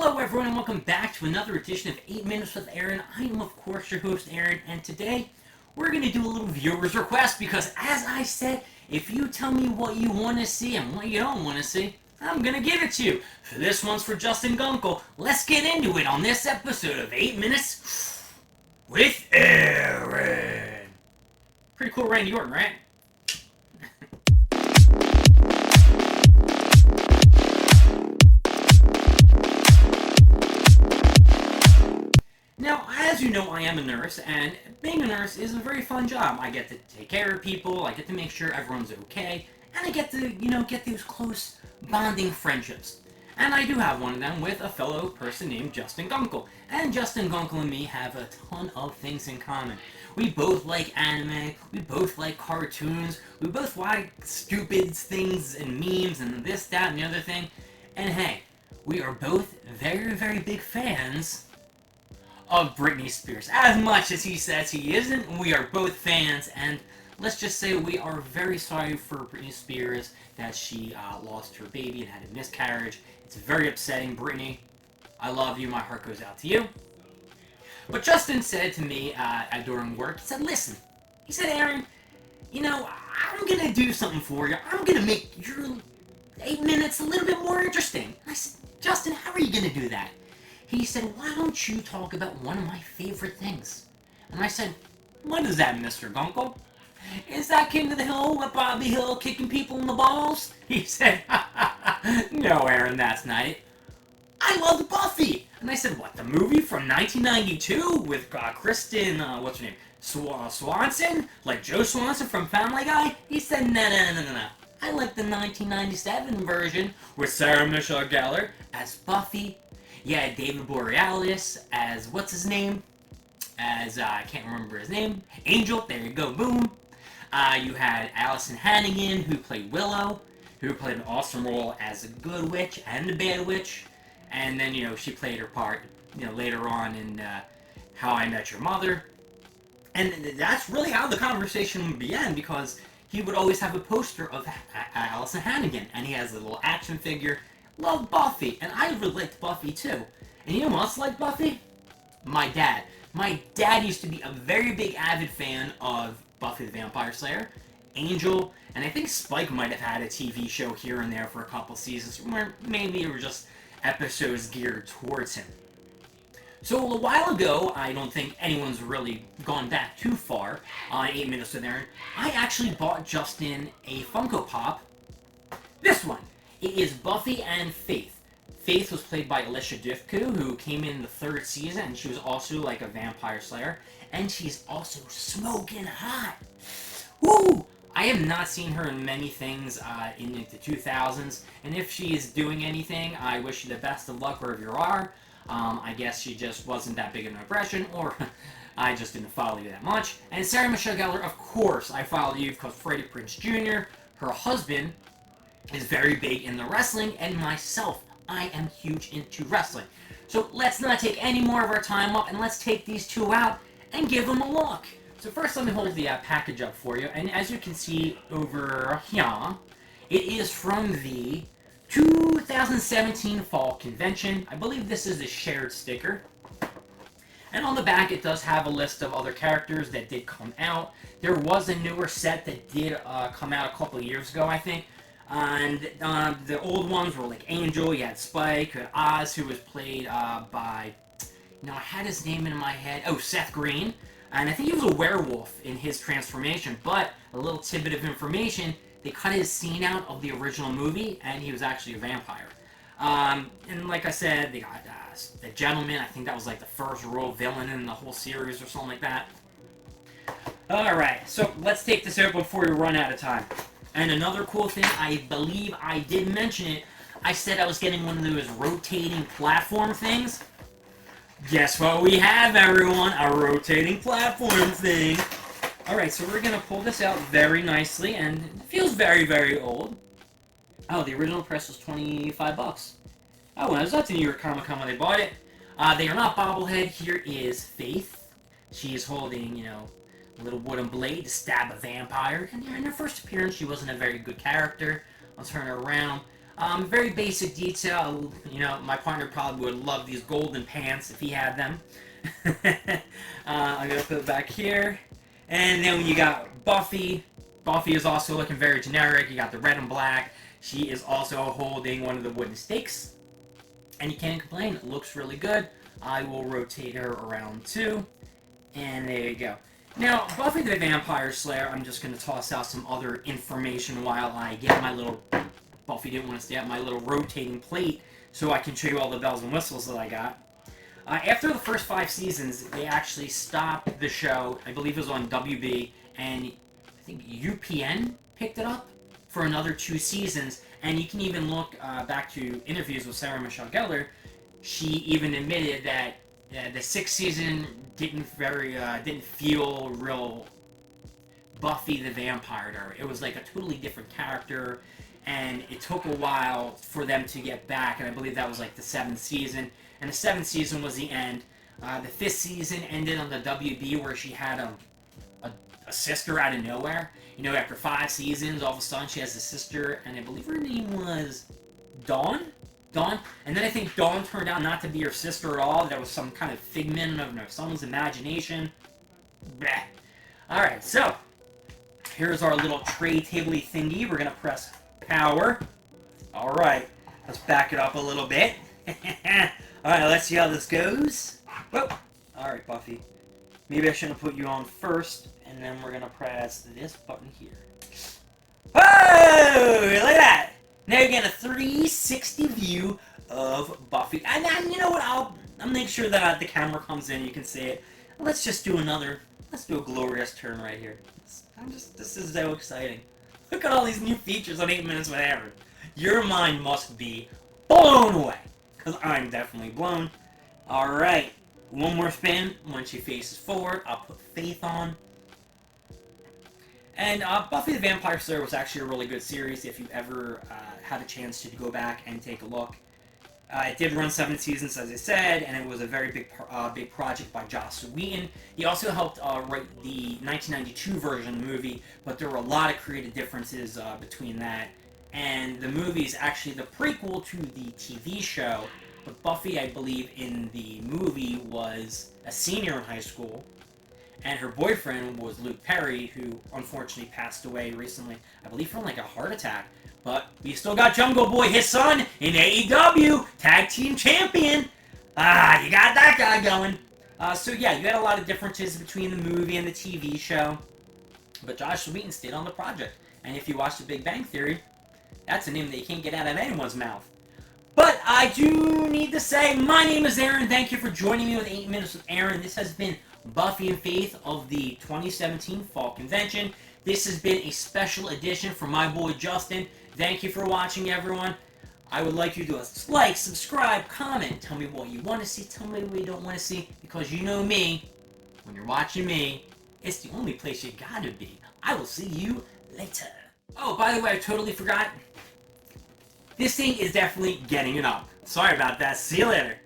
Hello everyone and welcome back to another edition of 8 Minutes with Aaron. I am of course your host Aaron, and today we're going to do a little viewer's request because as I said, if you tell me what you want to see and what you don't want to see, I'm going to give it to you. So this one's for Justin Gunkle. Let's get into it on this episode of 8 Minutes with Aaron. Pretty cool Randy Orton, right? Now, as you know, I am a nurse, and being a nurse is a very fun job. I get to take care of people, I get to make sure everyone's okay, and I get to, get those close bonding friendships. And I do have one of them with a fellow person named Justin Gunkle. And Justin Gunkle and me have a ton of things in common. We both like anime, we both like cartoons, we both like stupid things and memes and this, that, and the other thing. And hey, we are both very, very big fans of Britney Spears. As much as he says he isn't, we are both fans, and let's just say we are very sorry for Britney Spears that she lost her baby and had a miscarriage. It's very upsetting, Britney. I love you, my heart goes out to you. But Justin said to me during work, he said, listen, he said, Aaron, I'm gonna do something for you. I'm gonna make your 8 minutes a little bit more interesting. And I said, Justin, how are you gonna do that? He said, why don't you talk about one of my favorite things? And I said, what is that, Mr. Gunkle? Is that King of the Hill with Bobby Hill kicking people in the balls? He said, no, Aaron, that's not it. I love Buffy! And I said, what, the movie from 1992 with Kristen, what's her name, Swanson? Like Joe Swanson from Family Guy? He said, no. I like the 1997 version with Sarah Michelle Gellar as Buffy. Yeah, David Borealis as, what's his name? As, I can't remember his name. Angel, there you go, boom. You had Allison Hannigan, who played Willow, who played an awesome role as a good witch and a bad witch. And then, she played her part, later on in How I Met Your Mother. And that's really how the conversation began, because he would always have a poster of Allison Hannigan, and he has a little action figure. Love Buffy, and I really liked Buffy too. And you know who else liked Buffy? My dad. My dad used to be a very big avid fan of Buffy the Vampire Slayer, Angel, and I think Spike might have had a TV show here and there for a couple seasons, where maybe it were just episodes geared towards him. So a while ago, I don't think anyone's really gone back too far on 8 Minutes with Aaron, I actually bought Justin a Funko Pop. This one. It is Buffy and Faith. Faith was played by Alicia Dufku, who came in the 3rd season, and she was also like a vampire slayer. And she's also smoking hot. Woo! I have not seen her in many things in the 2000s, and if she is doing anything, I wish you the best of luck wherever you are. I guess she just wasn't that big of an impression, or I just didn't follow you that much. And Sarah Michelle Gellar, of course, I followed you because Freddie Prinze Jr., her husband, is very big in the wrestling, and myself, I am huge into wrestling. So let's not take any more of our time up, and let's take these two out and give them a look. So first, let me hold the package up for you, and as you can see over here, it is from the 2017 Fall Convention. I believe this is a shared sticker. And on the back, it does have a list of other characters that did come out. There was a newer set that did come out a couple of years ago, I think. And the old ones were like Angel, you had Spike, you had Oz, who was played by, I had his name in my head, Seth Green. And I think he was a werewolf in his transformation, but a little tidbit of information, they cut his scene out of the original movie, and he was actually a vampire. And like I said, they got the Gentleman, I think that was like the first real villain in the whole series or something like that. Alright, so let's take this out before we run out of time. And another cool thing, I believe I did mention it, I said I was getting one of those rotating platform things. Guess what we have, everyone? A rotating platform thing. Alright, so we're going to pull this out very nicely, and it feels very, very old. Oh, the original price was $25. Oh, well, I was at the New York Comic Con when they bought it. They are not bobblehead. Here is Faith. She is holding, a little wooden blade to stab a vampire. And in her first appearance, she wasn't a very good character. I'll turn her around. Very basic detail. You know, my partner probably would love these golden pants if he had them. I'm gonna put it back here. And then you got Buffy. Buffy is also looking very generic. You got the red and black. She is also holding one of the wooden stakes. And you can't complain. It looks really good. I will rotate her around too. And there you go. Now, Buffy the Vampire Slayer, I'm just going to toss out some other information while I get my little... Buffy didn't want to stay at my little rotating plate, so I can show you all the bells and whistles that I got. After the first 5 seasons, they actually stopped the show. I believe it was on WB, and I think UPN picked it up for another 2 seasons. And you can even look back to interviews with Sarah Michelle Gellar. She even admitted that the 6th season didn't feel real Buffy the Vampire to her. It was like a totally different character, and it took a while for them to get back, and I believe that was like the 7th season, and the 7th season was the end. The 5th season ended on the WB where she had a sister out of nowhere. You know, after 5 seasons, all of a sudden she has a sister, and I believe her name was Dawn? And then I think Dawn turned out not to be her sister at all. That was some kind of figment of someone's imagination. Bleh. Alright, so here's our little tray table-y thingy. We're going to press power. Alright, let's back it up a little bit. Alright, let's see how this goes. Whoa. Alright, Buffy. Maybe I shouldn't have put you on first, and then we're going to press this button here. Whoa! Look at that! Now you're getting a 360 view of Buffy. And you know what? I'll make sure that the camera comes in, you can see it. Let's just do let's do a glorious turn right here. This is so exciting. Look at all these new features on 8 Minutes with Aaron. Your mind must be blown away. Because I'm definitely blown. Alright. One more spin. When she faces forward, I'll put Faith on. And Buffy the Vampire Slayer was actually a really good series if you ever had a chance to go back and take a look. It did run 7 seasons, as I said, and it was a very big project by Joss Whedon. He also helped write the 1992 version of the movie, but there were a lot of creative differences between that. And the movie is actually the prequel to the TV show, but Buffy, I believe, in the movie was a senior in high school. And her boyfriend was Luke Perry, who unfortunately passed away recently, I believe from like a heart attack. But we still got Jungle Boy, his son, in AEW, Tag Team Champion. You got that guy going. So yeah, you had a lot of differences between the movie and the TV show. But Joss Whedon stayed on the project. And if you watch The Big Bang Theory, that's a name that you can't get out of anyone's mouth. But I do need to say, my name is Aaron. Thank you for joining me with 8 Minutes with Aaron. This has been Buffy and Faith of the 2017 Fall Convention. This has been a special edition for my boy Justin. Thank you for watching, everyone. I would like you to like, subscribe, comment, tell me what you want to see, tell me what you don't want to see, because you know me, when you're watching me, it's the only place you gotta be. I will see you later. Oh, by the way, I totally forgot. This thing is definitely getting it up. Sorry about that. See you later.